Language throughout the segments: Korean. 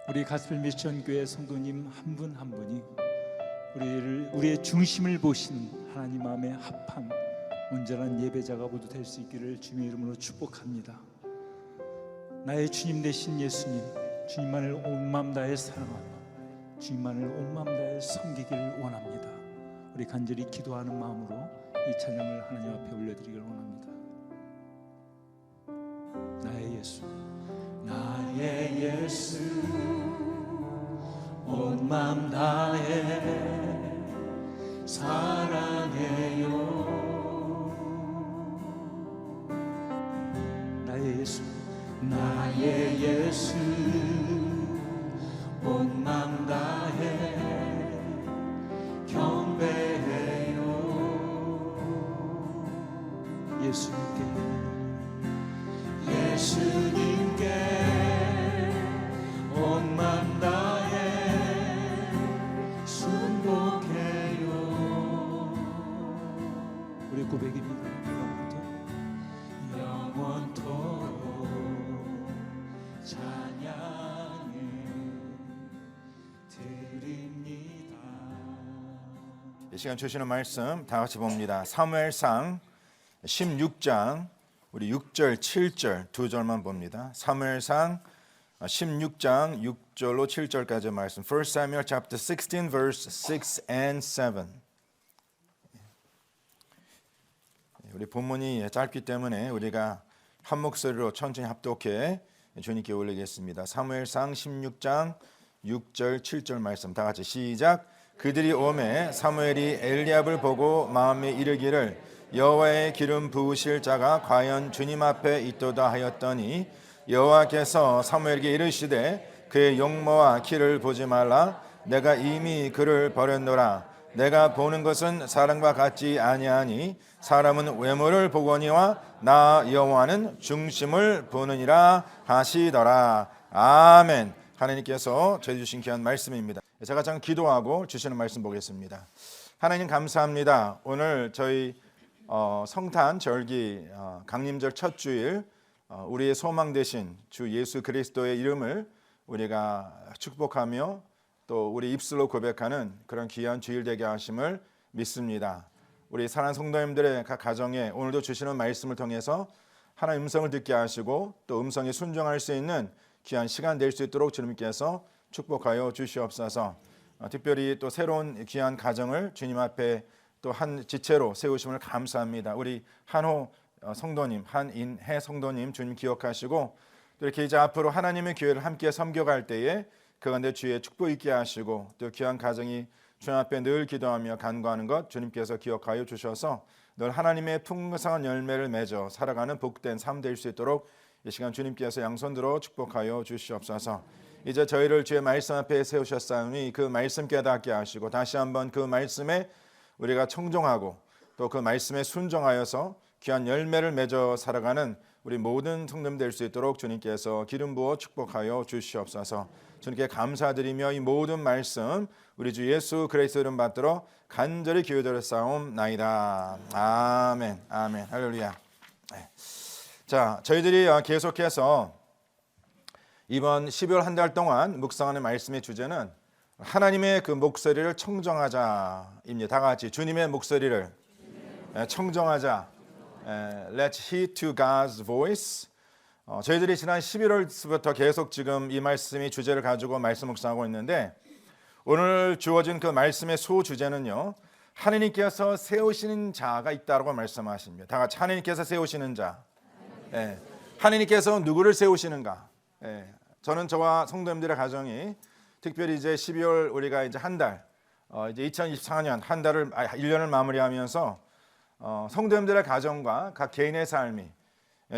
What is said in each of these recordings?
우리 가스펠 미션 교회 성도님 한 분 한 분이 우리의 중심을 보신 하나님 마음에 합한 온전한 예배자가 모두 될 수 있기를 주님의 이름으로 축복합니다. 나의 주님 되신 예수님, 주님만을 온 마음 다해 사랑하며 주님만을 온 마음 다해 섬기기를 원합니다. 우리 간절히 기도하는 마음으로 이 찬양을 하나님 앞에 올려드리기를 원합니다. 나의 예수, 나의 예수, 온 마음 다해 사랑해요. 나의 예수, 나의 예수, 온 마음 다해 경배해요. 예수님께 온 마음 다해 순복해요. 우리 고백입니다. 영원토록 찬양을 드립니다. 이 시간 주시는 말씀 다 같이 봅니다. 사무엘상 16장 우리 6절 7절 두 절만 봅니다. 사무엘상 16장 6절로 7절까지 말씀. 1 Samuel chapter 16 verse 6 and 7. 우리 본문이 짧기 때문에 우리가 한 목소리로 천천히 합독해 주님께 올리겠습니다. 사무엘상 16장 6절 7절 말씀 다 같이 시작. 그들이 오매 사무엘이 엘리압을 보고 마음에 이르기를 여호와의 기름 부으실 자가 과연 주님 앞에 있도다 하였더니 여호와께서 사무엘에게 이르시되 그의 용모와 키를 보지 말라. 내가 이미 그를 버렸노라. 내가 보는 것은 사람과 같지 아니하니 사람은 외모를 보거니와 나 여호와는 중심을 보느니라 하시더라. 아멘. 하나님께서 저희 주신 귀한 말씀입니다. 제가 잠깐 기도하고 주시는 말씀 보겠습니다. 하나님 감사합니다. 오늘 저희 성탄 절기 강림절 첫 주일 우리의 소망 되신 주 예수 그리스도의 이름을 우리가 축복하며 또 우리 입술로 고백하는 그런 귀한 주일 되게 하심을 믿습니다. 우리 사랑하는 성도님들의 각 가정에 오늘도 주시는 말씀을 통해서 하나님의 음성을 듣게 하시고 또 음성에 순종할 수 있는 귀한 시간 될 수 있도록 주님께서 축복하여 주시옵소서. 특별히 또 새로운 귀한 가정을 주님 앞에 또 한 지체로 세우심을 감사합니다. 우리 한호 성도님, 한인혜 성도님 주님 기억하시고 또 이렇게 이제 앞으로 하나님의 교회를 함께 섬겨갈 때에 그 가운데 주의 축복 있게 하시고 또 귀한 가정이 주님 앞에 늘 기도하며 간구하는 것 주님께서 기억하여 주셔서 늘 하나님의 풍성한 열매를 맺어 살아가는 복된 삶 될 수 있도록 이 시간 주님께서 양손들어 축복하여 주시옵소서. 이제 저희를 주의 말씀 앞에 세우셨사오니 그 말씀 깨닫게 하시고 다시 한번 그 말씀에 우리가 청종하고 또 그 말씀에 순종하여서 귀한 열매를 맺어 살아가는 우리 모든 성도님 될 수 있도록 주님께서 기름 부어 축복하여 주시옵소서. 주님께 감사드리며 이 모든 말씀 우리 주 예수 그리스도 이름 받들어 간절히 기도드려 싸움나이다. 아멘. 아멘. 할렐루야. 네. 자, 저희들이 계속해서 이번 12월 한 달 동안 묵상하는 말씀의 주제는 하나님의 그 목소리를 청정하자입니다. 다 같이 주님의 목소리를 청정하자. Let's heed to God's voice. 저희들이 지난 11월부터 계속 지금 이 말씀이 주제를 가지고 말씀 묵상하고 있는데 오늘 주어진 그 말씀의 소주제는요. 하나님께서 세우시는 자가 있다고 말씀하십니다. 다 같이 하나님께서 세우시는 자. 하나님께서 누구를 세우시는가? 저는 저와 성도님들의 가정이 특별히 이제 12월 우리가 이제 한 달, 이제 2024년 한 달을 1년을 마무리하면서 성도님들의 가정과 각 개인의 삶이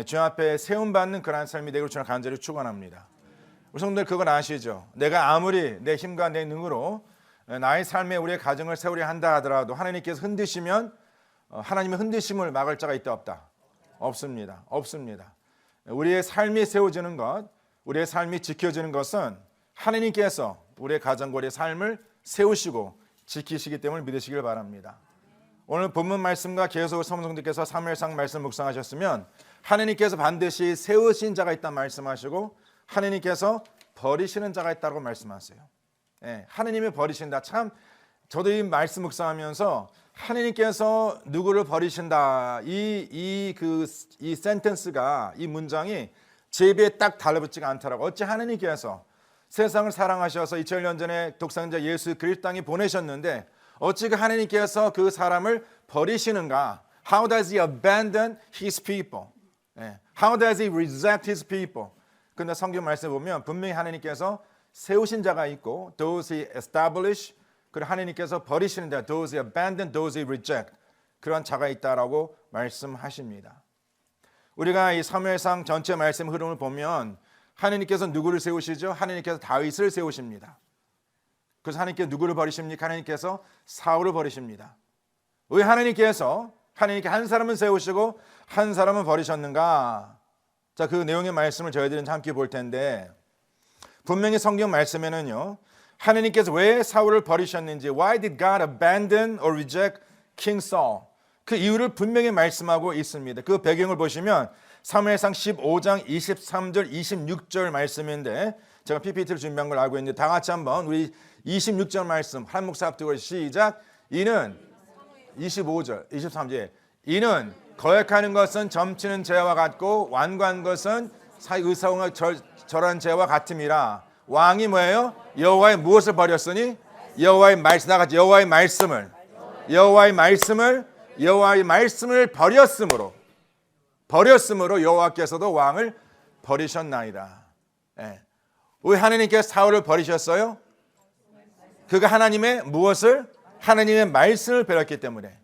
주 앞에 세움 받는 그러한 삶이 되기를 저는 간절히 축원합니다. 우리 성도들 그걸 아시죠? 내가 아무리 내 힘과 내 능으로 나의 삶에 우리의 가정을 세우려 한다 하더라도 하나님께서 흔드시면 하나님의 흔드심을 막을 자가 있다 없다? 없습니다. 없습니다. 우리의 삶이 세워지는 것, 우리의 삶이 지켜지는 것은 하나님께서 우리의 가정과 우리의 삶을 세우시고 지키시기 때문에 믿으시길 바랍니다. 오늘 본문 말씀과 계속 성도님께서 사무엘상 말씀 묵상하셨으면 하나님께서 반드시 세우신 자가 있다 말씀하시고 하나님께서 버리시는 자가 있다고 말씀하세요. 예, 하느님이 버리신다. 참 저도 이 말씀 묵상하면서 하느님께서 누구를 버리신다. 이 센텐스가, 이 문장이 제 입에 딱 달라붙지가 않더라고. 어찌 하느님께서 세상을 사랑하셔서 2000년 전에 독생자 예수 그리스도 땅에 보내셨는데 어찌 그 하느님께서 그 사람을 버리시는가? How does he abandon his people? How does he reject his people? 근데 성경 말씀에 보면 분명히 하느님께서 세우신 자가 있고 those he establish, 그리고 하느님께서 버리시는 자 those he abandon, those he reject, 그런 자가 있다라고 말씀하십니다. 우리가 이 사무엘상 전체 말씀 흐름을 보면 하느님께서 누구를 세우시죠? 하느님께서 다윗을 세우십니다. 그래서 하느님께서 누구를 버리십니까? 하느님께서 사울을 버리십니다. 왜 하느님께서 하느님께 한 사람은 세우시고 한 사람은 버리셨는가? 자, 그 내용의 말씀을 저희들은 함께 볼 텐데 분명히 성경 말씀에는요, 하느님께서 왜 사울을 버리셨는지, Why did God abandon or reject King Saul? 그 이유를 분명히 말씀하고 있습니다. 그 배경을 보시면 사무엘상 15장 23절 26절 말씀인데 제가 PPT를 준비한 걸 알고 있는데 다 같이 한번 우리 26절 말씀 한 목사 앞두고 시작. 이는 25절 23절 이는 거역하는 것은 점치는 죄와 같고 완고한 것은 의사응을 절한 죄와 같음이라. 왕이 뭐예요? 여호와의 무엇을 버렸으니? 여호와의 말씀. 나같이 여호와의 말씀을 버렸으므로 여호와께서도 왕을 버리셨나이다. 왜 하나님께서 사울을 버리셨어요? 그가 하나님의 무엇을? 하나님의 말씀을 버렸기 때문에.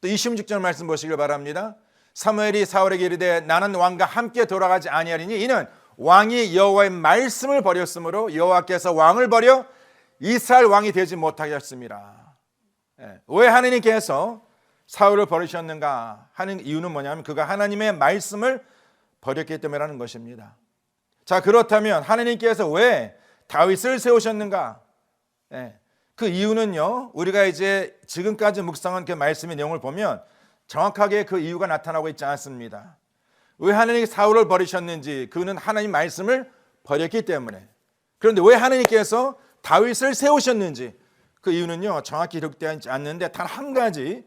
또 26절 말씀 보시길 바랍니다. 사무엘이 사울에게 이르되 나는 왕과 함께 돌아가지 아니하리니 이는 왕이 여호와의 말씀을 버렸으므로 여호와께서 왕을 버려 이스라엘 왕이 되지 못하게 하셨습니다. 왜 하나님께서 사울을 버리셨는가 하는 이유는 뭐냐면 그가 하나님의 말씀을 버렸기 때문이라는 것입니다. 자, 그렇다면 하나님께서 왜 다윗을 세우셨는가? 그 이유는요, 우리가 이제 지금까지 묵상한 그 말씀의 내용을 보면 정확하게 그 이유가 나타나고 있지 않습니다. 왜 하나님이 사울을 버리셨는지, 그는 하나님 말씀을 버렸기 때문에. 그런데 왜 하나님께서 다윗을 세우셨는지, 그 이유는요 정확히 기록되지 않는데 단 한 가지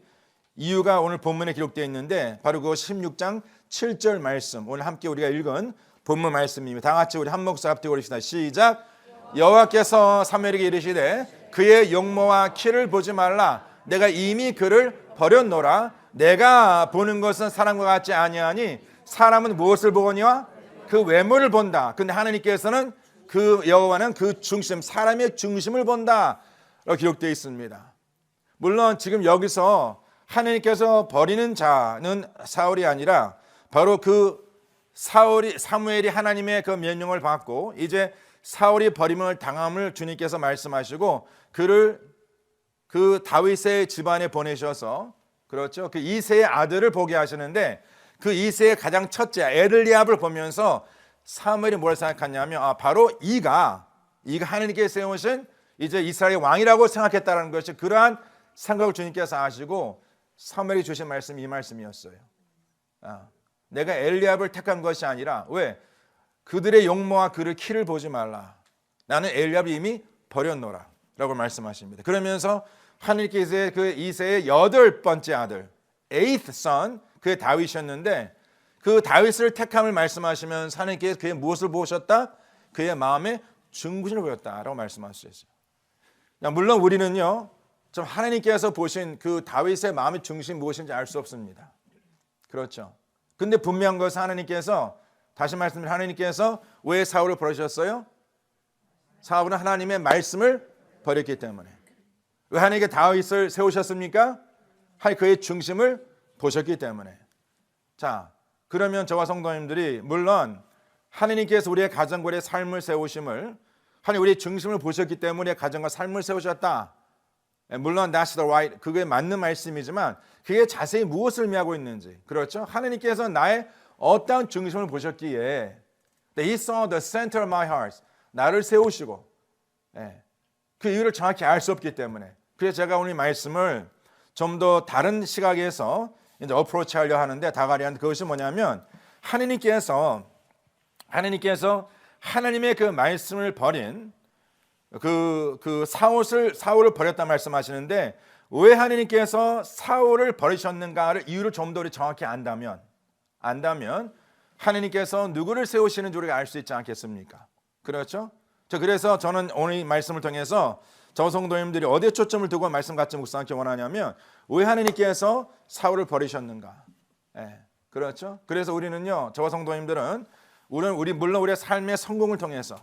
이유가 오늘 본문에 기록되어 있는데 바로 그 16장 7절 말씀, 오늘 함께 우리가 읽은 본문 말씀입니다. 다 같이 우리 한 목소리 앞뒤로 읽읍시다. 시작. 여호와께서 사무엘에게 이르시되 그의 용모와 키를 보지 말라. 내가 이미 그를 버렸노라. 내가 보는 것은 사람과 같지 아니하니 사람은 무엇을 보거니와 그 외모를 본다. 근데 하나님께서는 그 여호와는 그 중심, 사람의 중심을 본다 라고 기록되어 있습니다. 물론 지금 여기서 하나님께서 버리는 자는 사울이 아니라 바로 그 사무엘이 하나님의 그 명령을 받고 이제 사울이 버림을 당함을 주님께서 말씀하시고 그를 그 다윗의 집안에 보내셔서, 그렇죠, 그 이새의 아들을 보게 하시는데 그 이새의 가장 첫째 에들리압을 보면서 사무엘이 뭘 생각했냐면 바로 이가 하나님께 세우신 이제 이스라엘의 왕이라고 생각했다는 것이, 그러한 생각을 주님께서 하시고 사무엘이 주신 말씀이 이 말씀이었어요. 내가 엘리압을 택한 것이 아니라, 왜? 그들의 용모와 그를 키를 보지 말라. 나는 엘리압을 이미 버렸노라 라고 말씀하십니다. 그러면서 하나님께서 그 이새의 8번째 아들, eighth son, 그의 다윗이었는데 그 다윗을 택함을 말씀하시면 하나님께서 그의 무엇을 보셨다? 그의 마음에 중구심을 보였다라고 말씀하셨어요. 물론 우리는요 좀 하나님께서 보신 그 다윗의 마음의 중심이 무엇인지 알 수 없습니다. 그렇죠. 근데 분명한 것은 하나님께서, 다시 말씀드리면 하나님께서 왜 사울을 버리셨어요? 사울은 하나님의 말씀을 버렸기 때문에. 왜 하나님께 다윗을 세우셨습니까? 그의 중심을 보셨기 때문에. 자, 그러면 저와 성도님들이 물론 하나님께서 우리의 가정과 우리의 삶을 세우심을, 하나님 우리의 중심을 보셨기 때문에 가정과 삶을 세우셨다. 물론 that's the right, 그게 맞는 말씀이지만 그게 자세히 무엇을 의미하고 있는지, 그렇죠? 하나님께서 나의 어떠한 중심을 보셨기에 He saw the center of my heart, 나를 세우시고, 그 이유를 정확히 알 수 없기 때문에. 그래서 제가 오늘 말씀을 좀 더 다른 시각에서 이제 어프로치 하려 하는데, 다가리한 그것이 뭐냐면 하나님께서 하나님의 그 말씀을 버린 그 사울을 버렸다 말씀하시는데 왜 하나님께서 사울을 버리셨는가를 이유를 좀 더 우리 정확히 안다면 하나님께서 누구를 세우시는지 우리가 알 수 있지 않겠습니까? 그렇죠? 그래서 저는 오늘 이 말씀을 통해서 저 성도님들이 어디에 초점을 두고 말씀 같이 묵상하기 원하냐면 왜 하나님께서 사울을 버리셨는가? 그렇죠? 그래서 우리는요, 저와 성도님들은 물론 우리의 삶의 성공을 통해서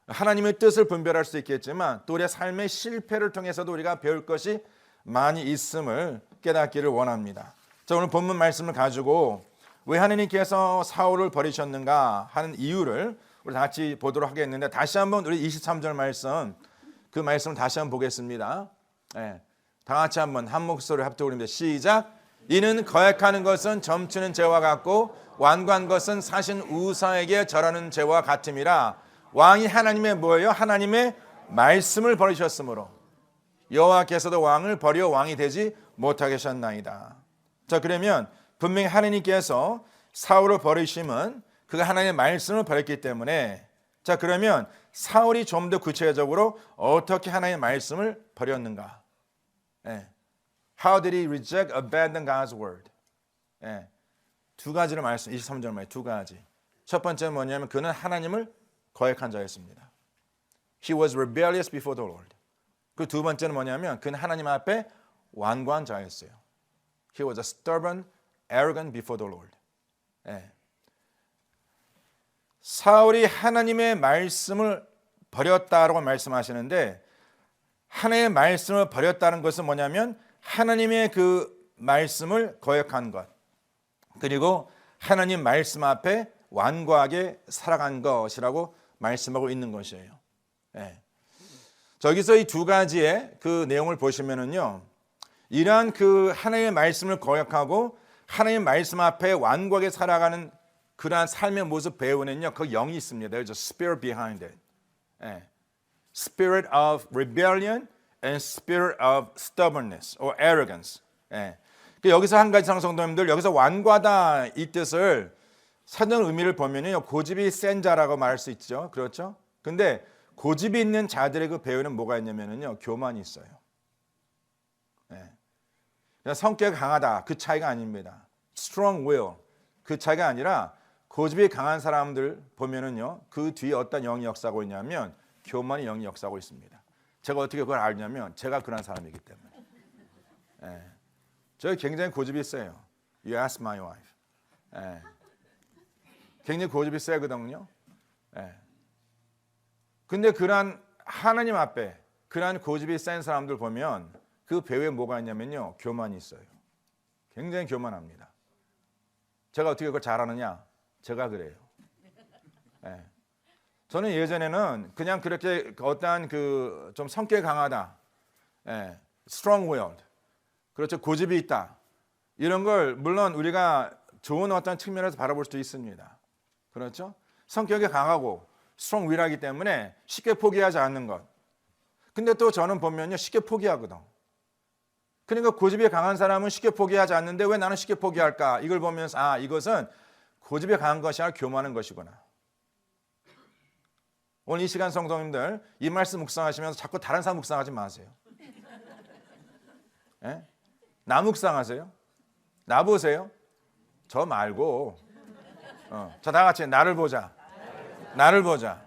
하나님의 뜻을 분별할 수 있겠지만 또 우리의 삶의 실패를 통해서도 우리가 배울 것이 많이 있음을 깨닫기를 원합니다. 자, 오늘 본문 말씀을 가지고 왜 하나님께서 사울을 버리셨는가 하는 이유를 우리 다 같이 보도록 하겠는데 다시 한번 우리 23절 말씀 그 말씀을 다시 한번 보겠습니다. 다 같이 한번 한 목소리 합독입니다. 시작. 이는 거역하는 것은 점치는 죄와 같고 완고한 것은 사신 우사에게 절하는 죄와 같음이라. 왕이 하나님의 뭐예요? 하나님의 말씀을 버리셨으므로 여호와께서도 왕을 버려 왕이 되지 못하게 하셨나이다. 자, 그러면 분명히 하나님께서 사울을 버리심은 그가 하나님의 말씀을 버렸기 때문에 자, 그러면 사울이 좀 더 구체적으로 어떻게 하나님의 말씀을 버렸는가? How did he reject, abandon God's word? 두 가지를 말씀, 23절 말에 두 가지. 첫 번째는 뭐냐면 그는 하나님을 거역한 자였습니다. He was rebellious before the Lord. 그 두 번째는 뭐냐면 그는 하나님 앞에 완고한 자였어요. He was a stubborn, arrogant before the Lord. 사울이 하나님의 말씀을 버렸다라고 말씀하시는데 하나님의 말씀을 버렸다는 것은 뭐냐면 하나님의 그 말씀을 거역한 것 그리고 하나님 말씀 앞에 완고하게 살아간 것이라고 말씀하고 있는 것이에요. 저기서 이 두 가지의 그 내용을 보시면은요, 이러한 그 하나님의 말씀을 거역하고 하나님 말씀 앞에 완고하게 살아가는 그러한 삶의 모습 배우는요, 그 영이 있습니다. There's a spirit behind it. Spirit of rebellion and spirit of stubbornness or arrogance. 여기서 한 가지 성도님들 여기서 완고하다 이 뜻을 사전 의미를 보면요, 고집이 센 자라고 말할 수 있죠. 그렇죠? 근데 고집이 있는 자들의 그 배우는 뭐가 있냐면요, 교만이 있어요. 성격이 강하다 그 차이가 아닙니다. Strong will 그 차이가 아니라 고집이 강한 사람들 보면은요, 그 뒤에 어떤 영이 역사하고 있냐면 교만의 영이 역사하고 있습니다. 제가 어떻게 그걸 알냐면 제가 그런 사람이기 때문에. 저희 굉장히 고집이 세요. You ask my wife. 굉장히 고집이 세거든요. 근데 그러한 하나님 앞에 그러한 고집이 센 사람들 보면 그 배후에 뭐가 있냐면요, 교만이 있어요. 굉장히 교만합니다. 제가 어떻게 그걸 잘하느냐? 제가 그래요. 저는 예전에는 그냥 그렇게 어떠한 그 좀 성격이 강하다, strong-willed, 그렇죠, 고집이 있다 이런 걸 물론 우리가 좋은 어떤 측면에서 바라볼 수도 있습니다. 그렇죠? 성격이 강하고 strong-will하기 때문에 쉽게 포기하지 않는 것. 근데 또 저는 보면요, 쉽게 포기하거든. 그러니까 고집이 강한 사람은 쉽게 포기하지 않는데 왜 나는 쉽게 포기할까? 이걸 보면서 이것은 고집이 강한 것이 아니라 교만한 것이구나. 오늘 이 시간 성도님들 이 말씀 묵상하시면서 자꾸 다른 사람 묵상하지 마세요. 나 묵상하세요. 나 보세요. 저 말고. 자, 다 같이 나를 보자. 나를 보자.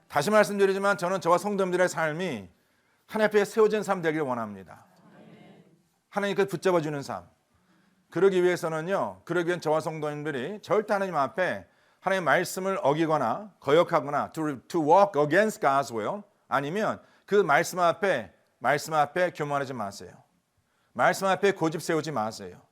다시 말씀드리지만 저는 저와 성도님들의 삶이 하나님 앞에 세워진 삶 되기를 원합니다. 하나님께 붙잡아주는 삶. 그러기 위해서는요, 그러기 위한 저와 성도님들이 절대 하나님 앞에 하나님의 말씀을 어기거나 거역하거나 to walk against God's will 아니면 그 말씀 앞에 교만하지 마세요. 말씀 앞에 고집 세우지 마세요.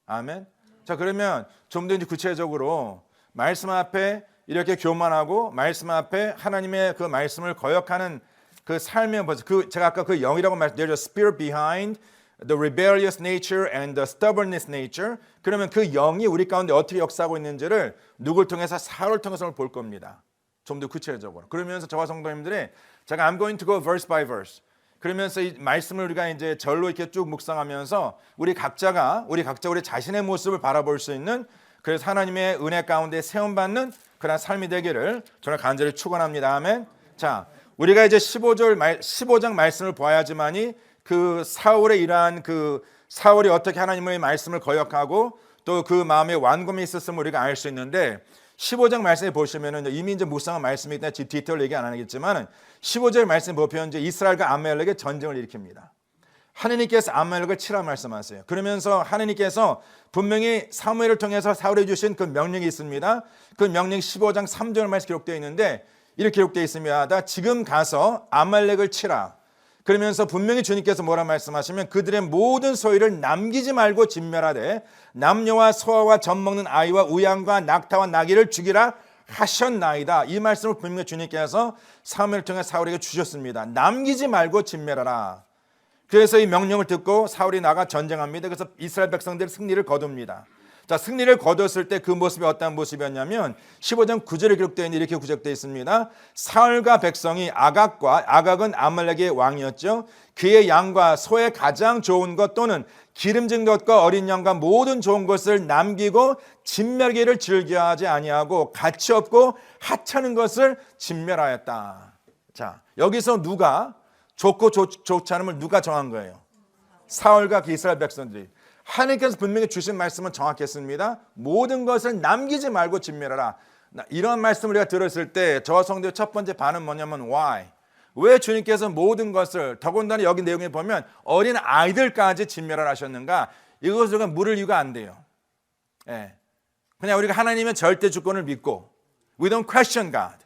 아멘. 자, 그러면 좀 더 구체적으로 말씀 앞에 이렇게 교만하고 말씀 앞에 하나님의 그 말씀을 거역하는 그 삶의 모습, 제가 아까 그 영이라고 말씀드렸죠. There's a spirit behind the rebellious nature and the stubbornness nature. 그러면 그 영이 우리 가운데 어떻게 역사하고 있는지를 누굴 통해서 사울을 통해서 볼 겁니다. 좀 더 구체적으로. 그러면서 저와 성도님들이 제가 I'm going to go verse by verse. 그러면서 이 말씀을 우리가 이제 절로 이렇게 쭉 묵상하면서 우리 각자 우리 자신의 모습을 바라볼 수 있는 그래서 하나님의 은혜 가운데 세움받는 그런 삶이 되기를 저는 간절히 축원합니다. 아멘. 자, 우리가 이제 15장 말씀을 봐야지만이 그 사울의 이러한 그 사울이 어떻게 하나님의 말씀을 거역하고 또 그 마음에 완고함이 있었음을 우리가 알 수 있는데 15장 말씀에 보시면은 이미 이제 묵상한 말씀이기 때문에 디테일 얘기 안 하겠지만 15절 말씀 보면 이제 이스라엘과 아말렉의 전쟁을 일으킵니다. 하느님께서 아말렉을 치라 말씀하세요. 그러면서 하느님께서 분명히 사무엘을 통해서 사울에 주신 그 명령이 있습니다. 그 명령 15장 3절 말씀 기록되어 있는데 이렇게 기록되어 있습니다. 지금 가서 아말렉을 치라. 그러면서 분명히 주님께서 뭐라 말씀하시면 그들의 모든 소유를 남기지 말고 진멸하되 남녀와 소아와 젖먹는 아이와 우양과 낙타와 나귀를 죽이라 하셨나이다. 이 말씀을 분명히 주님께서 사무엘을 통해 사울에게 주셨습니다. 남기지 말고 진멸하라. 그래서 이 명령을 듣고 사울이 나가 전쟁합니다. 그래서 이스라엘 백성들이 승리를 거둡니다. 자, 승리를 거뒀을 때 그 모습이 어떤 모습이었냐면 15장 9절에 기록되어 있는 이렇게 구적되어 있습니다. 사울과 백성이 아각은 아말렉의 왕이었죠. 그의 양과 소의 가장 좋은 것 또는 기름진 것과 어린 양과 모든 좋은 것을 남기고 진멸기를 즐겨하지 아니하고 가치 없고 하찮은 것을 진멸하였다. 자, 여기서 누가 좋고 좋지 않음을 누가 정한 거예요? 사울과 그 이스라엘 백성들이. 하나님께서 분명히 주신 말씀은 정확했습니다. 모든 것을 남기지 말고 진멸하라. 이런 말씀을 우리가 들었을 때 저와 성도의 첫 번째 반응은 뭐냐면 why? 왜 주님께서 모든 것을 더군다나 여기 내용에 보면 어린 아이들까지 진멸을 하셨는가? 이것을 우리가 물을 이유가 안 돼요. 예. 그냥 우리가 하나님의 절대 주권을 믿고 we don't question God.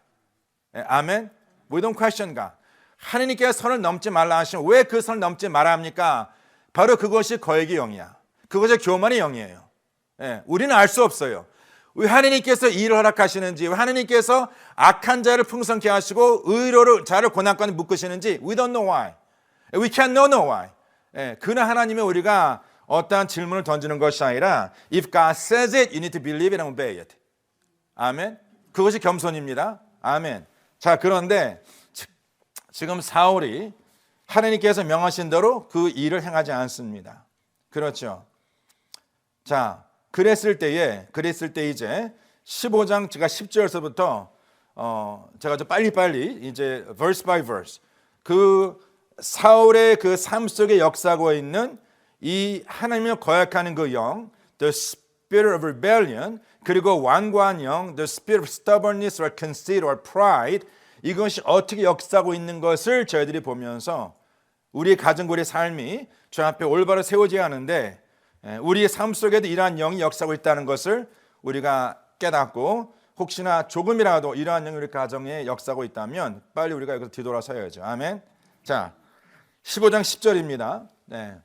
예. 아멘. We don't question God. 하나님께서 선을 넘지 말라 하시면 왜 그 선을 넘지 말아야 합니까? 바로 그것이 거액의 영이야. 그것이 교만의 영이에요. 예, 우리는 알 수 없어요. 왜 하나님께서 일을 허락하시는지, 왜 하나님께서 악한 자를 풍성케 하시고 의로를 자를 고난까지 묶으시는지 we don't know why. We can't know why. 예, 그러나 하나님의 우리가 어떠한 질문을 던지는 것이 아니라 if God says it, you need to believe it and obey it. 아멘. 그것이 겸손입니다. 아멘. 자, 그런데 지금 사울이 하나님께서 명하신 대로 그 일을 행하지 않습니다. 그렇죠. 자, 그랬을 때 이제 15장 제가 10절에서부터 제가 좀 빨리빨리 이제 verse by verse 그 사울의 그 삶 속에 역사하고 있는 이 하나님을 거역하는 그 영, the spirit of rebellion, 그리고 완고한 영, the spirit of stubbornness or conceit or pride, 이것이 어떻게 역사하고 있는 것을 저희들이 보면서 우리 가정과 우리 삶이 저 앞에 올바로 세워져야 하는데 우리의 삶 속에도 이러한 영이 역사하고 있다는 것을 우리가 깨닫고 혹시나 조금이라도 이러한 영이 우리 가정에 역사하고 있다면 빨리 우리가 여기서 뒤돌아서야죠. 아멘. 자, 15장 10절입니다. 네.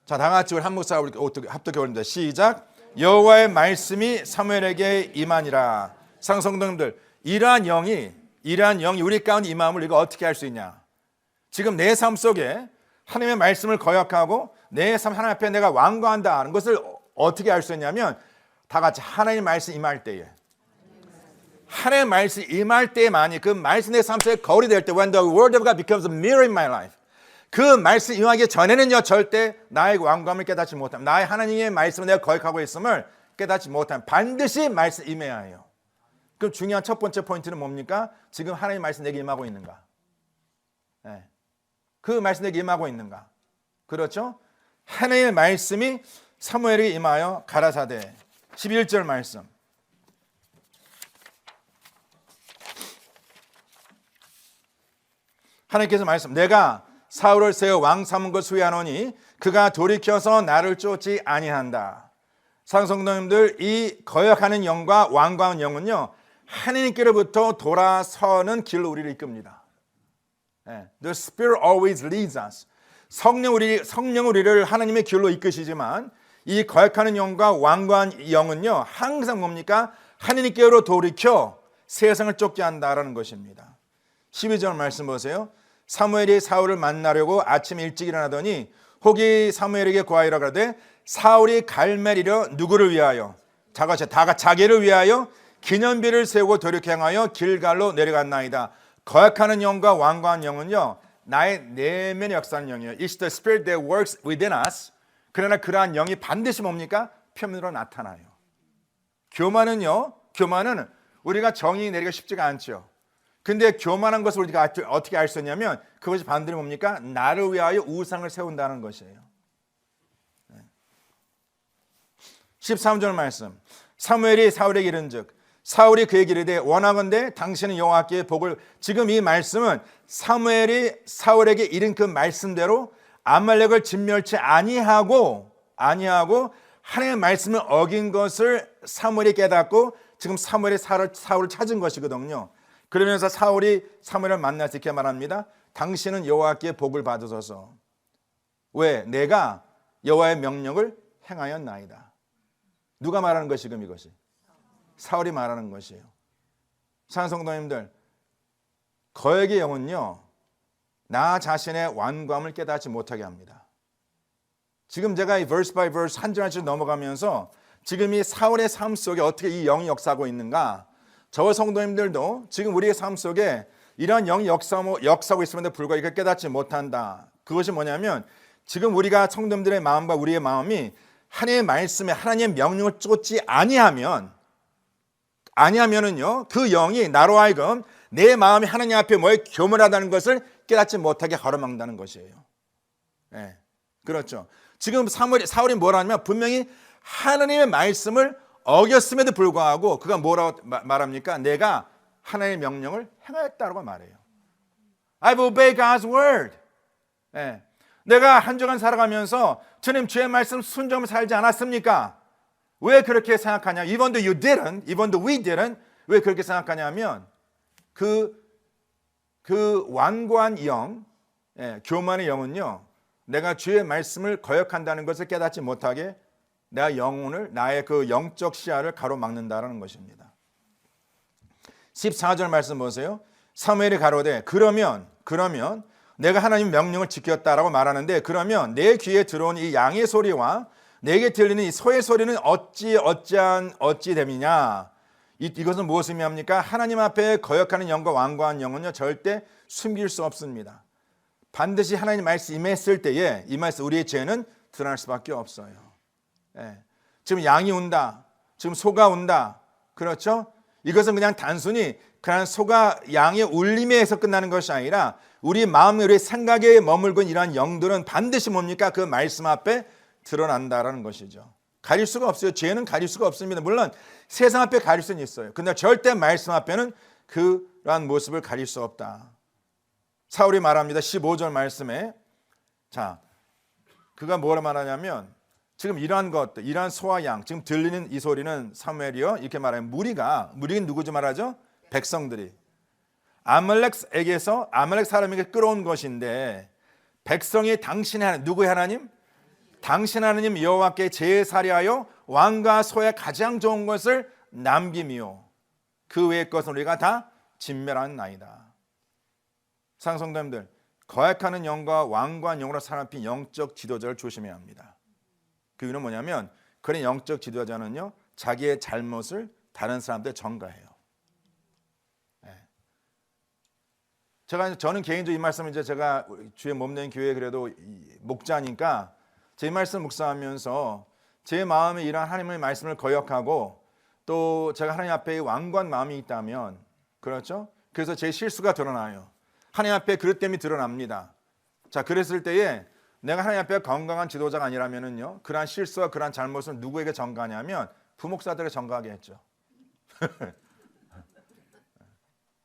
자, 다 같이 우리 한 목사 우리 합독해 올립니다. 시작. 여호와의 말씀이 사무엘에게 임하니라. 상성도님들, 이러한 영이 우리 가운데 임함을 우리가 어떻게 할 수 있냐? 지금 내 삶 속에 하나님의 말씀을 거역하고 내 삶 하나님 앞에 내가 완고한다 하는 것을 어떻게 알 수 있냐면 다 같이 하나님의 말씀 임할 때에 하나님의 말씀 임할 때만이 그 말씀 내 삶 속에 거울이 될 때 when the word of God becomes a mirror in my life 그 말씀 임하기 전에는요 절대 나의 완고함을 깨닫지 못함 나의 하나님의 말씀을 내가 거역하고 있음을 깨닫지 못함 반드시 말씀 임해야 해요. 그럼 중요한 첫 번째 포인트는 뭡니까? 지금 하나님의 말씀 내게 임하고 있는가? 네. 그 말씀 내게 임하고 있는가? 그렇죠? 하나님의 말씀이 사무엘에게 임하여 가라사대 11절 말씀 하나님께서 말씀 내가 사울을 세워 왕 삼은 것 후회하노니 그가 돌이켜서 나를 쫓지 아니한다. 상성도님들 이 거역하는 영과 완고한 영은요 하나님께로부터 돌아서는 길로 우리를 이끕니다. The Spirit always leads us. 성령 우리를 하나님의 길로 이끄시지만 이 거역하는 영과 완고한 영은요 항상 뭡니까? 하나님께로 돌이켜 세상을 쫓게 한다라는 것입니다. 12절 말씀 보세요. 사무엘이 사울을 만나려고 아침 일찍 일어나더니 혹이 사무엘에게 고하이라 가되 사울이 갈매리려 누구를 위하여? 자기를 위하여 기념비를 세우고 돌이켜 향하여 길갈로 내려갔나이다. 거역하는 영과 완고한 영은요 나의 내면의 역사하는 영이에요. It's the spirit that works within us. 그러나 그러한 영이 반드시 뭡니까? 표면으로 나타나요. 교만은 우리가 정의 내리기가 쉽지가 않죠. 근데 교만한 것을 우리가 어떻게 알 수 있냐면 그것이 반대로 뭡니까? 나를 위하여 우상을 세운다는 것이에요. 13절 말씀. 사무엘이 사울에게 이른즉 사울이 그에게 이르되 원하건대 당신은 여호와께 복을. 지금 이 말씀은 사무엘이 사울에게 이른 그 말씀대로 아말렉을 진멸치 아니하고 하나님의 말씀을 어긴 것을 사무엘이 깨닫고 지금 사무엘이 사울을 찾은 것이거든요. 그러면서 사울이 사무엘을 만나서 이렇게 말합니다. 당신은 여호와께 복을 받으소서. 왜? 내가 여호와의 명령을 행하였나이다. 누가 말하는 것이 지금 이것이? 사울이 말하는 것이에요. 사랑하는 성도님들, 거액의 영은요 나 자신의 완고함을 깨닫지 못하게 합니다. 지금 제가 이 verse by verse 한 절 한 절 넘어가면서 지금 이 사울의 삶 속에 어떻게 이 영이 역사하고 있는가, 저와 성도님들도 지금 우리의 삶 속에 이러한 영이 역사하고 있음에도 불구하고 이걸 깨닫지 못한다. 그것이 뭐냐면 지금 우리가 성도님들의 마음과 우리의 마음이 하나님의 말씀에 하나님의 명령을 쫓지 아니하면은요 그 영이 나로 하여금 내 마음이 하나님 앞에 교만하다는 것을 깨닫지 못하게 가로막는다는 것이에요. 네, 그렇죠. 지금 사울이 뭐라 하냐면 분명히 하나님의 말씀을 어겼음에도 불구하고 그가 뭐라고 말합니까? 내가 하나님의 명령을 행하였다고 말해요. I've obeyed God's word. 네. 내가 한 주간 살아가면서 주님 주의 말씀 순종하며 살지 않았습니까? 왜 그렇게 생각하냐? Even though you didn't, even though we didn't, 왜 그렇게 생각하냐면 그 완고한 영, 교만의 영은요 내가 주의 말씀을 거역한다는 것을 깨닫지 못하게 내가 영혼을, 나의 그 영적 시야를 가로막는다라는 것입니다. 14절 말씀 보세요. 사무엘이 가로되 그러면 내가 하나님 명령을 지켰다라고 말하는데, 그러면 내 귀에 들어온 이 양의 소리와 내게 들리는 이 소의 소리는 어찌 됨이냐? 이것은 무엇을 의미합니까? 하나님 앞에 거역하는 영과 완고한 영은요 절대 숨길 수 없습니다. 반드시 하나님 말씀 임했을 때에 이 말씀 우리의 죄는 드러날 수밖에 없어요. 지금 양이 운다, 지금 소가 운다, 그렇죠? 이것은 그냥 단순히 그냥 소가 양의 울림에서 끝나는 것이 아니라 우리 마음에, 우리 생각에 머물고 있는 이러한 영들은 반드시 뭡니까? 그 말씀 앞에 드러난다라는 것이죠. 가릴 수가 없어요. 죄는 가릴 수가 없습니다. 물론 세상 앞에 가릴 수는 있어요. 근데 절대 말씀 앞에는 그러한 모습을 가릴 수 없다. 사울이 말합니다. 15절 말씀에, 자, 그가 뭐라 말하냐면 지금 이러한 것들, 이러한 소와 양, 지금 들리는 이 소리는 사무엘이요 이렇게 말하면 무리는 누구지 말하죠? 백성들이 아말렉 사람에게 끌어온 것인데, 백성이 당신의 하나님, 누구의 하나님? 당신 하나님 여호와께 제사리하여 왕과 소의 가장 좋은 것을 남김이요 그 외의 것은 우리가 다 진멸한 나이다. 사랑하는 성도님들, 거역하는 영과 완고한 영으로 사람핀 영적 지도자를 조심해야 합니다. 그 이유는 뭐냐면 그런 영적 지도자는요 자기의 잘못을 다른 사람한테 전가해요. 저는 개인적으로 이 말씀을 이제 제가 주의 몸된 교회 그래도 목자니까 제 말씀 묵상하면서 제 마음에 이러한 하나님의 말씀을 거역하고 또 제가 하나님 앞에 완고한 마음이 있다면, 그렇죠? 그래서 제 실수가 드러나요. 하나님 앞에 그릇됨이 드러납니다. 자, 그랬을 때에 내가 하나님 앞에 건강한 지도자가 아니라면은요 그러한 실수와 그러한 잘못을 누구에게 전가하냐면 부목사들에게 전가하게 했죠.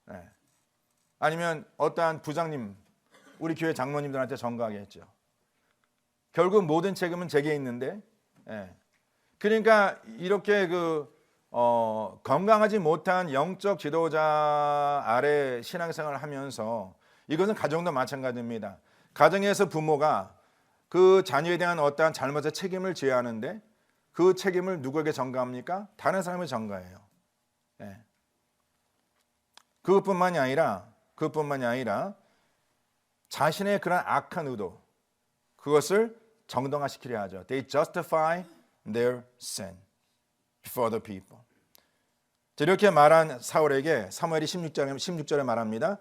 네. 아니면 어떠한 부장님, 우리 교회 장로님들한테 전가하게 했죠. 결국 모든 책임은 제게 있는데, 그러니까 이렇게 건강하지 못한 영적 지도자 아래 신앙생활을 하면서, 이것은 가정도 마찬가지입니다. 가정에서 부모가 그 자녀에 대한 어떠한 잘못의 책임을 져야 하는데 그 책임을 누구에게 전가합니까? 다른 사람에게 전가해요. 그것뿐만이 아니라 자신의 그런 악한 의도, 그것을 정당화시키려 하죠. They justify their sin before the people. 이렇게 말한 사울에게 사무엘이 16절에 말합니다.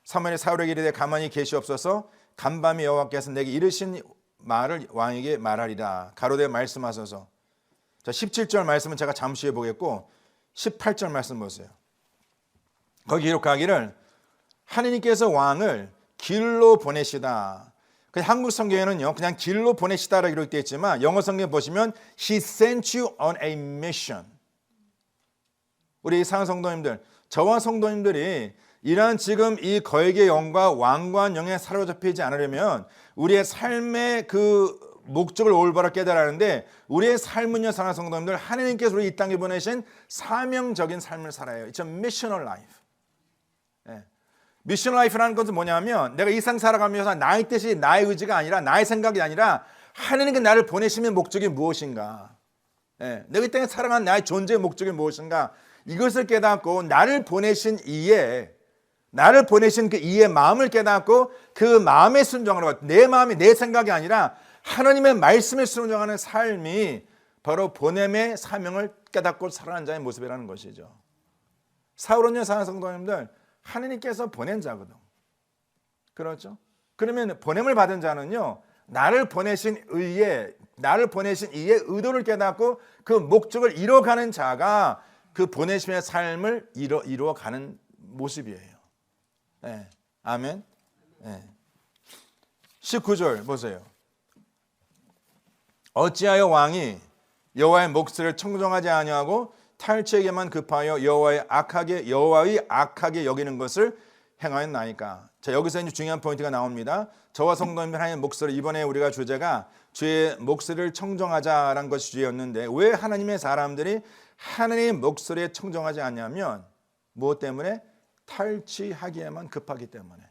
사무엘이 사울에게 이르되 가만히 계시옵소서. 간밤에 여호와께서 내게 이르신 말을 왕에게 말하리라. 가로되 말씀하소서. 자, 17절 말씀은 제가 잠시 후에 보겠고 18절 말씀 보세요. 거기 기록하기를 하느님께서 왕을 길로 보내시다. 한국 성경에는요 그냥 길로 보내시다라고 기록되어 있지만 영어 성경 보시면 He sent you on a mission. 우리 사랑하는 성도님들, 저와 성도님들이 이러한 지금 이 거액의 영과 왕관 영에 사로잡히지 않으려면 우리의 삶의 그 목적을 올바로 깨달아야 하는데 우리의 삶은요, 사랑하는 성도님들, 하나님께서 우리 이 땅에 보내신 사명적인 삶을 살아요. It's a missional life. 예. 미션 라이프라는 것은 뭐냐면 내가 이 세상 살아가면서 나의 뜻이 나의 의지가 아니라 나의 생각이 아니라 하나님께 나를 보내시는 목적이 무엇인가. 예. 내가 이 땅에 살아가는 나의 존재의 목적이 무엇인가. 이것을 깨닫고 나를 보내신 이의 그 이의 마음을 깨닫고 그 마음에 순종하는 것. 내 마음이 내 생각이 아니라 하나님의 말씀에 순종하는 삶이 바로 보냄의 사명을 깨닫고 살아가는 자의 모습이라는 것이죠. 사울은요, 사랑하는 성도님들, 하나님께서 보낸 자거든. 그렇죠? 그러면 보냄을 받은 자는요, 나를 보내신 이의 의도를 깨닫고 그 목적을 이뤄가는 자가 그 보내심의 삶을 이루어가는 모습이에요. 네. 아멘. 네. 19절 보세요. 어찌하여 왕이 여호와의 목소리를 청종하지 아니하고 탈취에게만 급하여 여호와의 악하게 여기는 것을 행하였나이까. 자, 여기서 이제 중요한 포인트가 나옵니다. 저와 성도님들 하나님의 목소리, 이번에 우리가 주제가 주의 목소리를 청종하자라는 것이 주제였는데 왜 하나님의 사람들이 하나님의 목소리에 청종하지 않냐면 무엇 때문에? 탈취하기에만 급하기 때문에.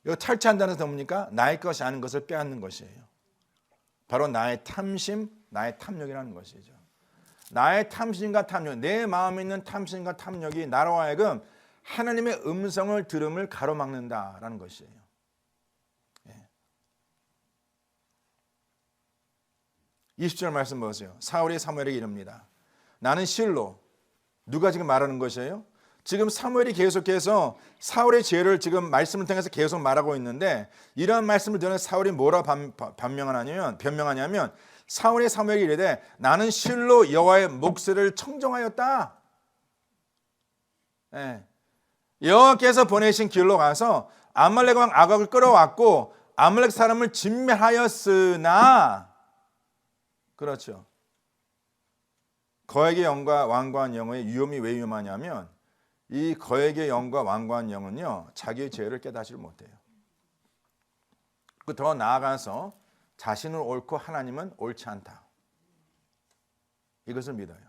이거 탈취한다는 것은 뭡니까? 나의 것이 아닌 것을 빼앗는 것이에요. 바로 나의 탐심, 나의 탐욕이라는 것이죠. 나의 탐심과 탐욕, 내 마음에 있는 탐심과 탐욕이 나로 하여금 하나님의 음성을 들음을 가로막는다라는 것이에요. 예. 20절 말씀 보세요. 사울이 사무엘에게 이릅니다. 나는 실로. 누가 지금 말하는 것이에요? 지금 사무엘이 계속해서 사울의 죄를 지금 말씀을 통해서 계속 말하고 있는데 이러한 말씀을 듣는 사울이 뭐라 변명하냐면 사울의 사무엘이 이르되 나는 실로 여호와의 목소리를 청종하였다. 예. 여호와께서 보내신 길로 가서 아말렉 왕 아각을 끌어왔고 아말렉 사람을 진멸하였으나 그렇죠. 거액의 영과 완고한 영의 위험이 왜 위험하냐면 이 거액의 영과 완고한 영은요 자기의 죄를 깨닫지 못해요. 더 나아가서 자신을 옳고 하나님은 옳지 않다. 이것을 믿어요.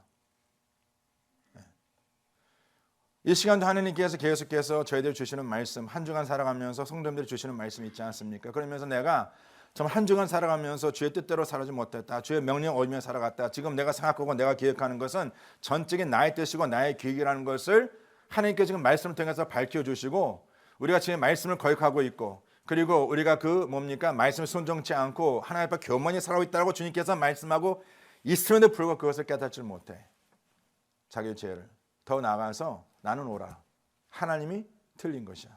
이 시간도 하나님께서 계속해서 저희들 주시는 말씀, 한 주간 살아가면서 성도님들이 주시는 말씀 있지 않습니까? 그러면서 내가 정말 한 주간 살아가면서 주의 뜻대로 살아지 못했다. 주의 명령 어기며 살아갔다. 지금 내가 생각하고 내가 기획하는 것은 전적인 나의 뜻이고 나의 계획이라는 것을 하나님께 지금 말씀을 통해서 밝혀주시고 우리가 지금 말씀을 거역하고 있고 그리고 우리가 말씀을 순종치 않고 하나님 앞에 교만히 살아오고 있다고 주님께서 말씀하고 있음에도 불구하고 그것을 깨닫지 못해. 자기의 죄를. 더 나아가서 나는 옳아. 하나님이 틀린 것이야.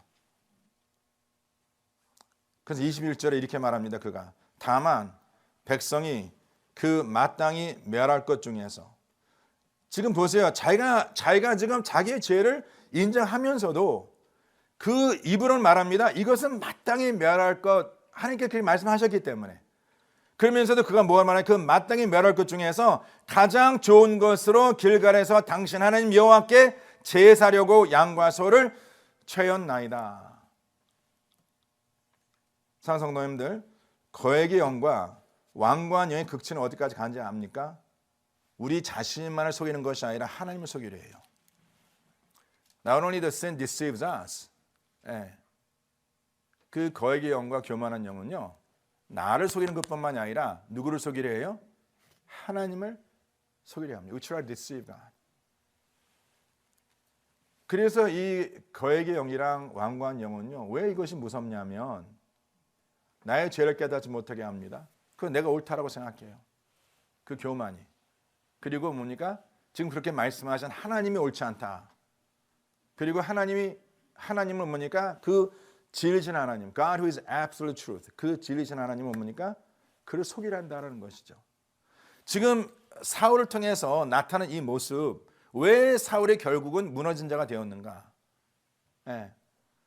그래서 21절에 이렇게 말합니다. 그가 다만 백성이 그 마땅히 멸할 것 중에서 지금 보세요. 자기가 지금 자기의 죄를 인정하면서도 그 입으로는 말합니다. 이것은 마땅히 멸할 것. 하나님께서 그렇게 말씀하셨기 때문에. 그러면서도 그가 뭐가 말하냐? 그 마땅히 멸할 것 중에서 가장 좋은 것으로 길갈에서 당신 하나님 여호와께 제사려고 양과 소를 취하였나이다. 사랑하는 성도님들, 거액의 영과 완고한 영의 극치는 어디까지 가는지 압니까? 우리 자신만을 속이는 것이 아니라 하나님을 속이려 해요. Not only the sin deceives us. 예. 그 거액의 영과 교만한 영은요. 나를 속이는 것뿐만이 아니라 누구를 속이려 해요? 하나님을 속이려 합니다. We try to deceive God. 그래서 이 거액의 영이랑 완고한 영은요. 왜 이것이 무섭냐면 나의 죄를 깨닫지 못하게 합니다. 그건 내가 옳다라고 생각해요. 그 교만이. 그리고 뭡니까? 지금 그렇게 말씀하신 하나님이 옳지 않다. 그리고 하나님은 뭡니까? 그 진리신 하나님, God who is absolute truth. 그 진리신 하나님은 뭡니까? 그를 속이란다는 것이죠. 지금 사울을 통해서 나타난 이 모습, 왜 사울이 결국은 무너진 자가 되었는가? 예.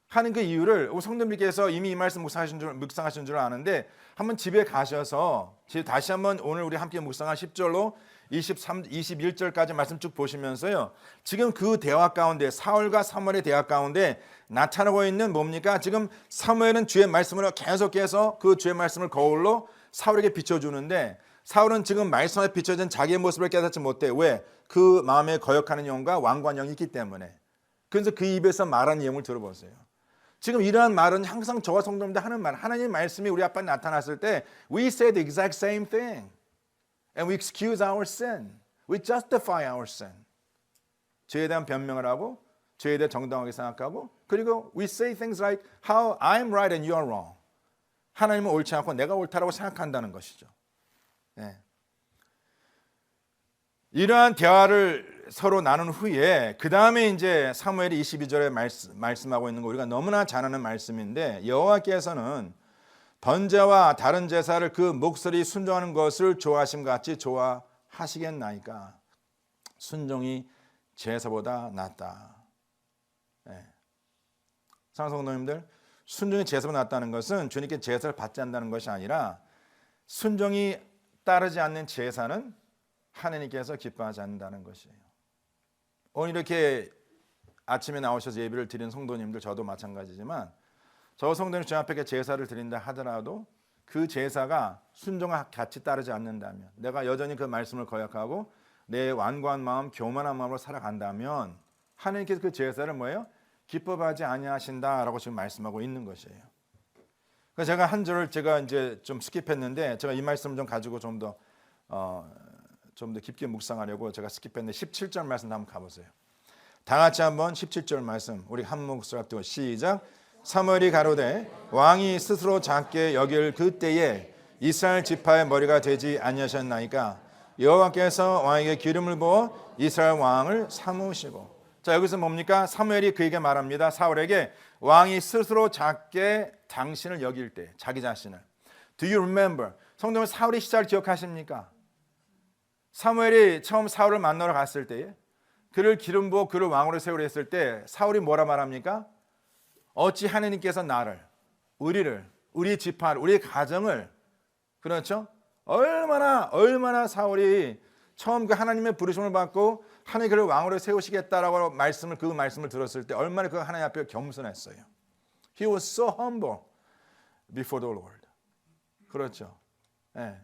하는 그 이유를 성도님께서 이미 이 말씀 묵상하신 줄 아는데 한번 집에 가셔서 다시 한번 오늘 우리 함께 묵상한 10절로 21절까지 말씀 쭉 보시면서요. 지금 그 대화 가운데 사울과 사무엘의 대화 가운데 나타나고 있는 뭡니까? 지금 사무엘은 주의 말씀으로 계속해서 그 주의 말씀을 거울로 사울에게 비춰주는데 사울은 지금 말씀에 비춰진 자기의 모습을 깨닫지 못해. 왜? 그 마음에 거역하는 영과 왕관영이 있기 때문에. 그래서 그 입에서 말하는 내용을 들어보세요. 지금 이러한 말은 항상 저와 성도님들 하는 말. 하나님의 말씀이 우리 앞에 나타났을 때 We say the exact same thing. And we excuse our sin. We justify our sin. 죄에 대한 변명을 하고 죄에 대해 정당하게 생각하고 그리고 we say things like how I'm right and you're wrong. 하나님은 옳지 않고 내가 옳다라고 생각한다는 것이죠. 네. 이러한 대화를 서로 나눈 후에 그 다음에 이제 사무엘이 22절에 말씀하고 있는 거 우리가 너무나 잘 아는 말씀인데 여호와께서는 번제와 다른 제사를 그 목소리 순종하는 것을 좋아하심 같이 좋아하시겠나이까. 순종이 제사보다 낫다. 네. 사랑하는 성도님들, 순종이 제사보다 낫다는 것은 주님께 제사를 받지 않는다는 것이 아니라 순종이 따르지 않는 제사는 하나님께서 기뻐하지 않는다는 것이에요. 오늘 이렇게 아침에 나오셔서 예배를 드리는 성도님들 저도 마찬가지지만 저 성도님 주 앞에 제사를 드린다 하더라도 그 제사가 순종과 같이 따르지 않는다면 내가 여전히 그 말씀을 거역하고 내 완고한 마음, 교만한 마음으로 살아간다면 하나님께서 그 제사를 뭐예요? 기뻐하지 아니하신다라고 지금 말씀하고 있는 것이에요. 그래서 제가 한 절을 제가 이제 좀 스킵했는데 제가 이 말씀을 좀 가지고 좀 더 깊게 묵상하려고 제가 스킵했는데 17절 말씀 한번 가보세요. 다 같이 한번 17절 말씀 우리 한 목소리 앞두고 시작. 사무엘이 가로되 왕이 스스로 작게 여길 그때에 이스라엘 지파의 머리가 되지 아니하셨나이까. 여호와께서 왕에게 기름을 부어 이스라엘 왕을 삼으시고. 자, 여기서 뭡니까? 사무엘이 그에게 말합니다. 사울에게 왕이 스스로 작게 당신을 여길 때 자기 자신을. Do you remember? 성도님 사울의 시작을 기억하십니까? 사무엘이 처음 사울을 만나러 갔을 때에 그를 기름 부어 그를 왕으로 세우려 했을 때 사울이 뭐라 말합니까? 어찌 하나님께서 나를, 우리를, 우리 지파를, 우리 가정을 그렇죠? 얼마나 사울이 처음 그 하나님의 부르심을 받고 하나님 그를 왕으로 세우시겠다라고 그 말씀을 들었을 때 얼마나 그 하나님 앞에 겸손했어요. He was so humble before the Lord. 그렇죠? 네.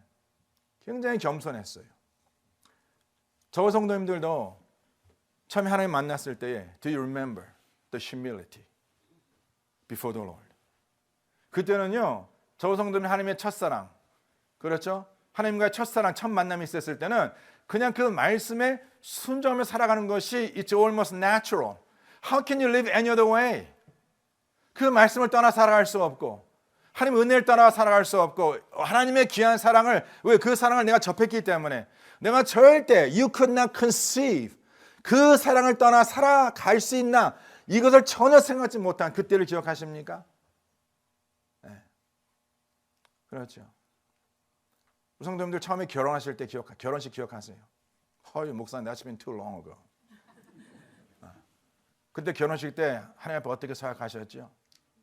굉장히 겸손했어요. 저 성도님들도 처음에 하나님 만났을 때에 Do you remember the humility before the Lord? 그때는요, 저 성도님 하나님의 첫사랑, 그렇죠? 하나님과의 첫사랑, 첫 만남이 있었을 때는 그냥 그 말씀에 순종하며 살아가는 것이 It's almost natural. How can you live any other way? 그 말씀을 떠나 살아갈 수 없고 하나님 은혜를 떠나 살아갈 수 없고 하나님의 귀한 사랑을 왜 그 사랑을 내가 접했기 때문에 내가 절대 You could not conceive 그 사랑을 떠나 살아갈 수 있나 이것을 전혀 생각하지 못한 그때를 기억하십니까? 네. 그렇죠. 성도님들 처음에 결혼하실 때 결혼식 기억하세요? 목사님 that's been too long ago. 그때 결혼식 때 하나님 앞에 어떻게 생각하셨죠?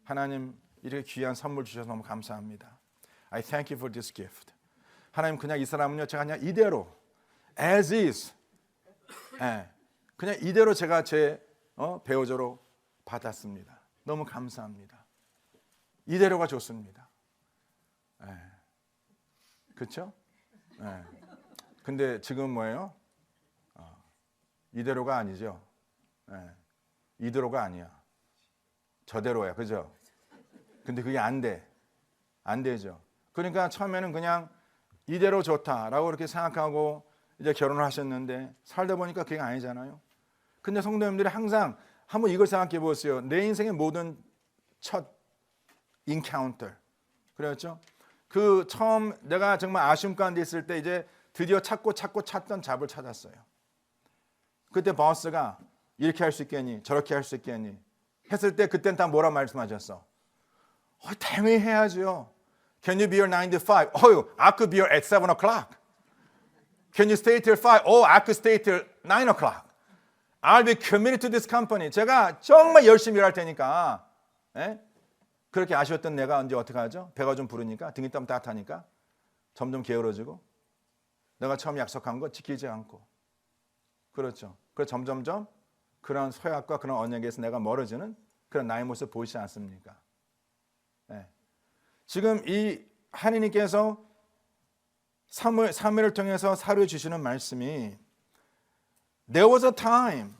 하나님 이렇게 귀한 선물 주셔서 너무 감사합니다. I thank you for this gift. 하나님 그냥 이 사람은요 제가 그냥 이대로 as is 그냥 이대로 제가 제 배우자로 받았습니다. 너무 감사합니다. 이대로가 좋습니다. 그렇죠? 근데 지금 뭐예요? 이대로가 아니죠. 이대로가 아니야. 저대로야. 그죠? 근데 그게 안 돼. 안 되죠. 그러니까 처음에는 그냥 이대로 좋다라고 그렇게 생각하고 이제 결혼을 하셨는데 살다 보니까 그게 아니잖아요. 근데 성도님들이 항상 한번 이걸 생각해 보세요. 내 인생의 모든 첫 인카운터. 그렇죠? 그 처음 내가 정말 아쉬움 가운데 있을 때 이제 드디어 찾던 잡을 찾았어요. 그때 버스가 이렇게 할 수 있겠니? 저렇게 할 수 있겠니? 했을 때 그때는 다 뭐라 말씀하셨어? 당연히 해야죠. Can you be here 9 to 5? I could be here at 7 o'clock. Can you stay till 5? Oh, I could stay till 9 o'clock. I'll be committed to this company. 제가 정말 열심히 일할 테니까. 예? 그렇게 아쉬웠던 내가 이제 어떻게 하죠? 배가 좀 부르니까 등이 좀 따뜻하니까 점점 게으러지고 내가 처음 약속한 거 지키지 않고 그렇죠. 그래서 점점점 그런 서약과 그런 언약에서 내가 멀어지는 그런 나의 모습 보이지 않습니까? 예. 지금 이 하나님께서 사무엘을 통해서 사료해 주시는 말씀이 There was a time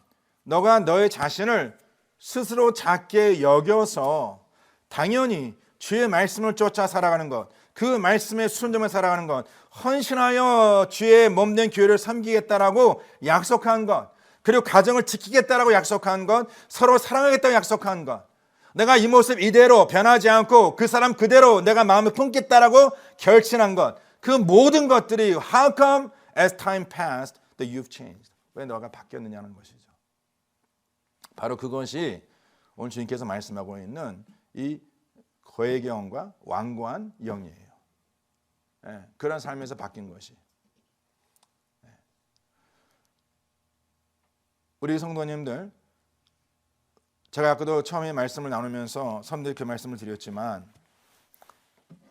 너가 너의 자신을 스스로 작게 여겨서 당연히 주의 말씀을 쫓아 살아가는 것, 그 말씀에 순종해 살아가는 것, 헌신하여 주의 몸된 교회를 섬기겠다라고 약속한 것, 그리고 가정을 지키겠다라고 약속한 것, 서로 사랑하겠다고 약속한 것, 내가 이 모습 이대로 변하지 않고 그 사람 그대로 내가 마음에 품겠다라고 결심한 것, 그 모든 것들이 How come as time passed that you've changed? 왜 너가 바뀌었느냐는 것이죠. 바로 그것이 오늘 주님께서 말씀하고 있는 이 거액의 영과 완고한 영이에요. 예, 그런 삶에서 바뀐 것이. 예. 우리 성도님들, 제가 아까도 처음에 말씀을 나누면서 성도들 그 말씀을 드렸지만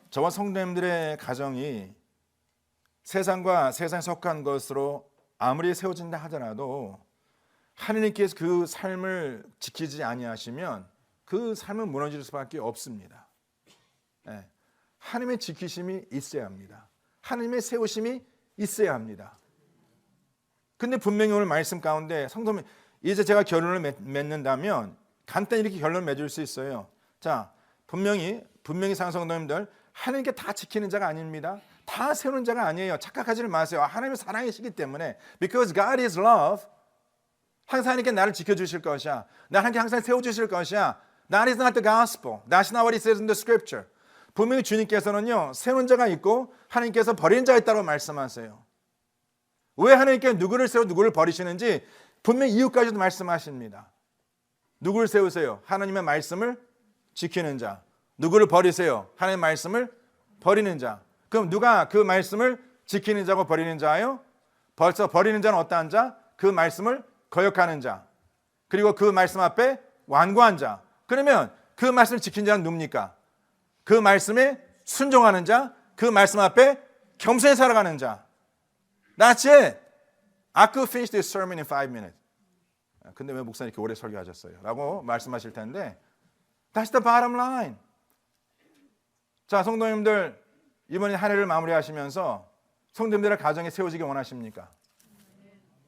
저와 성도님들의 가정이 세상과 세상에 속한 것으로 아무리 세워진다 하더라도 하나님께서 그 삶을 지키지 아니하시면 그 삶은 무너질 수밖에 없습니다. 예. 하나님의 지키심이 있어야 합니다. 하나님의 세우심이 있어야 합니다. 근데 분명히 오늘 말씀 가운데 성도님 이제 제가 결론을 맺는다면 간단히 이렇게 결론을 맺을 수 있어요. 자, 분명히 성도님들 하나님께 다 지키는 자가 아닙니다. 다 세우는 자가 아니에요. 착각하지 마세요. 하나님은 사랑이시기 때문에 because God is love 항상 하나님께 나를 지켜주실 것이야. 하나님께 항상 세워주실 것이야. That is not the gospel. That's not what it says in the scripture. 분명히 주님께서는요. 세우는 자가 있고 하나님께서 버리는 자가 있다고 말씀하세요. 왜 하나님께 누구를 세우고 누구를 버리시는지 분명히 이유까지도 말씀하십니다. 누구를 세우세요? 하나님의 말씀을 지키는 자. 누구를 버리세요? 하나님의 말씀을 버리는 자. 그럼 누가 그 말씀을 지키는 자고 버리는 자예요? 벌써 버리는 자는 어떠한 자? 그 말씀을 거역하는 자. 그리고 그 말씀 앞에 완고한 자. 그러면 그 말씀을 지킨 자는 누굽니까? 그 말씀에 순종하는 자. 그 말씀 앞에 겸손히 살아가는 자. That's it. I could finish this sermon in 5 minutes. 근데 왜 목사님 이렇게 오래 설교하셨어요? 라고 말씀하실 텐데 That's the bottom line. 자, 성도님들 이번에 한 해를 마무리하시면서 성도님들의 가정이 세워지기 원하십니까?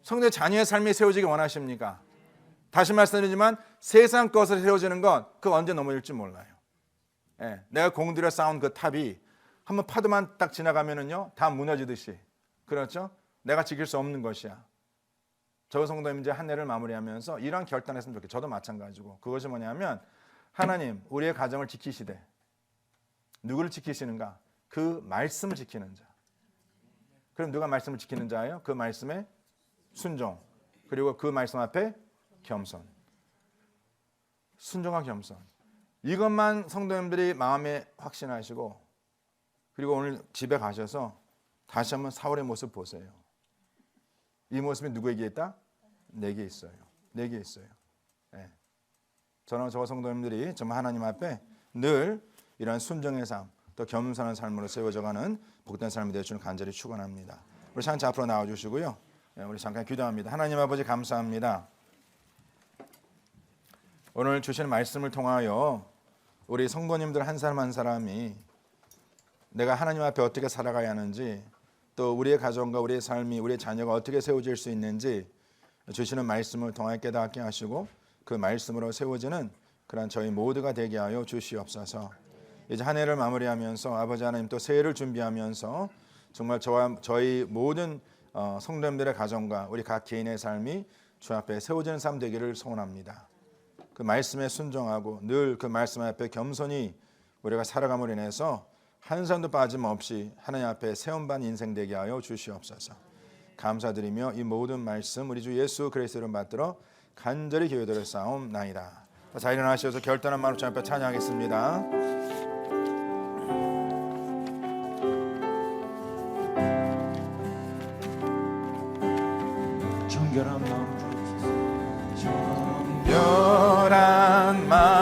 성도의 자녀의 삶이 세워지기 원하십니까? 다시 말씀드리지만 세상 것을 세워지는 건 그 언제 넘어질지 몰라요. 예, 내가 공들여 쌓은 그 탑이 한번 파도만 딱 지나가면은요 다 무너지듯이 그렇죠? 내가 지킬 수 없는 것이야. 저 성도님 이제 한 해를 마무리하면서 이런 결단했으면 좋겠어요. 저도 마찬가지고 그것이 뭐냐면 하나님 우리의 가정을 지키시되 누구를 지키시는가? 그 말씀을 지키는 자. 그럼 누가 말씀을 지키는 자예요? 그 말씀에 순종 그리고 그 말씀 앞에 겸손. 순종과 겸손. 이것만 성도님들이 마음에 확신하시고 그리고 오늘 집에 가셔서 다시 한번 사울의 모습 보세요. 이 모습이 누구에게 있다? 내게 있어요. 내게 있어요. 네. 저는 저 성도님들이 정말 하나님 앞에 늘 이런 순종의 삶, 또 겸손한 삶으로 세워져가는 복된 삶이 되어 주는 간절히 축원합니다. 우리 찬차 앞으로 나와주시고요. 네, 우리 잠깐 기도합니다. 하나님 아버지 감사합니다. 오늘 주신 말씀을 통하여 우리 성도님들 한 사람 한 사람이 내가 하나님 앞에 어떻게 살아가야 하는지 또 우리의 가정과 우리의 삶이 우리의 자녀가 어떻게 세워질 수 있는지 주시는 말씀을 통하여 깨닫게 하시고 그 말씀으로 세워지는 그런 저희 모두가 되게 하여 주시옵소서. 이제 한 해를 마무리하면서 아버지 하나님 또 새해를 준비하면서 정말 저와 저희 모든 성도님들의 가정과 우리 각 개인의 삶이 주 앞에 세워지는 삶 되기를 소원합니다. 그 말씀에 순종하고 늘 그 말씀 앞에 겸손히 우리가 살아감으로 인해서 한 사람도 빠짐없이 하나님 앞에 세움받는 인생 되게 하여 주시옵소서. 감사드리며 이 모든 말씀 우리 주 예수 그리스도 이름 받들어 간절히 기도드려 싸움나이다. 자, 일어나셔서 결단한 마음으로 주 앞에 찬양하겠습니다. 간절한 마음